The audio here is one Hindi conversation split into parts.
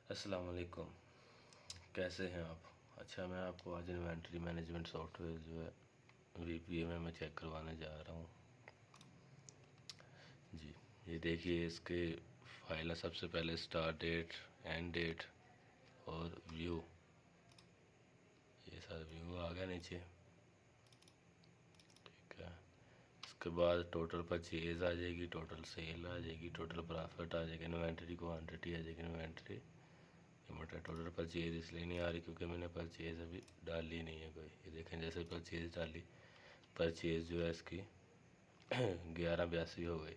अस्सलाम वालेकुम, कैसे हैं आप। अच्छा, मैं आपको आज इन्वेंटरी मैनेजमेंट सॉफ्टवेयर जो है VBA में मैं चेक करवाने जा रहा हूँ जी। ये देखिए, इसके फाइल है। सबसे पहले स्टार्ट डेट, एंड डेट और व्यू, ये सारा व्यू आ गया नीचे, ठीक है। इसके बाद टोटल परचेज आ जाएगी, टोटल सेल आ जाएगी, टोटल प्रॉफिट आ जाएगी, इन्वेंटरी क्वांटिटी आ जाएगी, इन्वेंटरी मतलब टोटल परचेज इसलिए नहीं आ रही क्योंकि मैंने परचेज अभी डाली नहीं है कोई। ये देखें, जैसे परचेज डाली, परचेज जो है इसकी 1182 हो गई।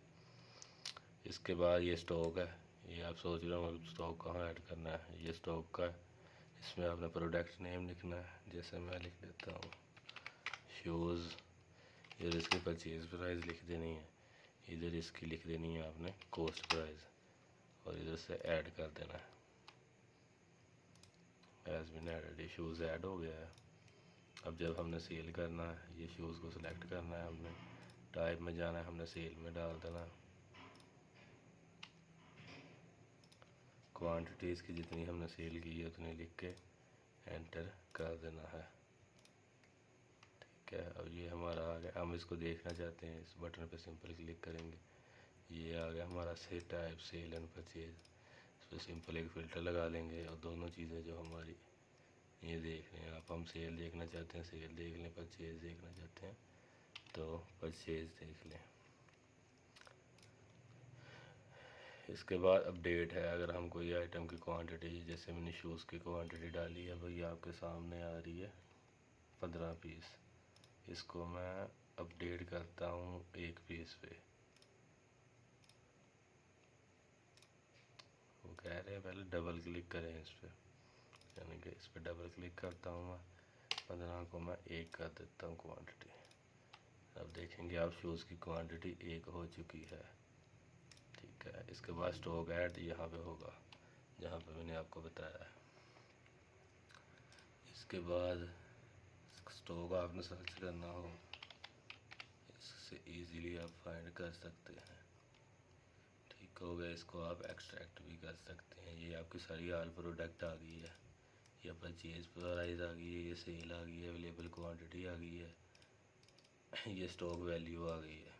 इसके बाद ये स्टॉक है। ये आप सोच रहे हो स्टॉक कहाँ ऐड करना है, ये स्टॉक का है। इसमें आपने प्रोडक्ट नेम लिखना है, जैसे मैं लिख देता हूँ शूज़। इधर इसकी परचेज प्राइस लिख देनी है, इधर इसकी लिख देनी है आपने कॉस्ट प्राइस, और इधर से ऐड कर देना है। एज बिन एडेड, ये शूज़ ऐड हो गया है। अब जब हमने सेल करना है, ये शूज़ को सिलेक्ट करना है, हमने टाइप में जाना है, हमने सेल में डाल देना। क्वांटिटीज़ की जितनी हमने सेल की है उतनी लिख के एंटर कर देना है, ठीक है। अब ये हमारा आ गया। हम इसको देखना चाहते हैं, इस बटन पे सिंपल क्लिक करेंगे, ये आ गया हमारा से टाइप सेल एंड परचेज। इस पर सिंपल एक फ़िल्टर लगा लेंगे और दोनों चीज़ें जो हमारी ये देख रहे हैं आप, हम सेल देखना चाहते हैं सेल देख लें, परचेज देखना चाहते हैं तो परचेज देख लें। इसके बाद अपडेट है। अगर हम कोई आइटम की क्वांटिटी, जैसे मैंने शूज़ की क्वांटिटी डाली है, वही आपके सामने आ रही है 15 पीस। इसको मैं अपडेट करता हूँ 1 पीस पे। वो कह रहे हैं पहले डबल क्लिक करें इस पर, यानी कि इस पर डबल क्लिक करता हूँ मैं, 15 को मैं 1 कर देता हूँ क्वांटिटी। अब देखेंगे आप शूज़ की क्वांटिटी 1 हो चुकी है, ठीक है। इसके बाद स्टॉक ऐड यहाँ पे होगा जहाँ पे मैंने आपको बताया है। इसके बाद स्टॉक आपने सर्च करना हो, इससे इजीली आप फाइंड कर सकते हैं, ठीक हो गया। इसको आप एक्सट्रैक्ट भी कर सकते हैं। ये आपकी सारी आल प्रोडक्ट आ गई है, ये परचेज प्राइस आ गई है, ये सेल आ गई है, अवेलेबल क्वांटिटी आ गई है, ये स्टॉक वैल्यू आ गई है।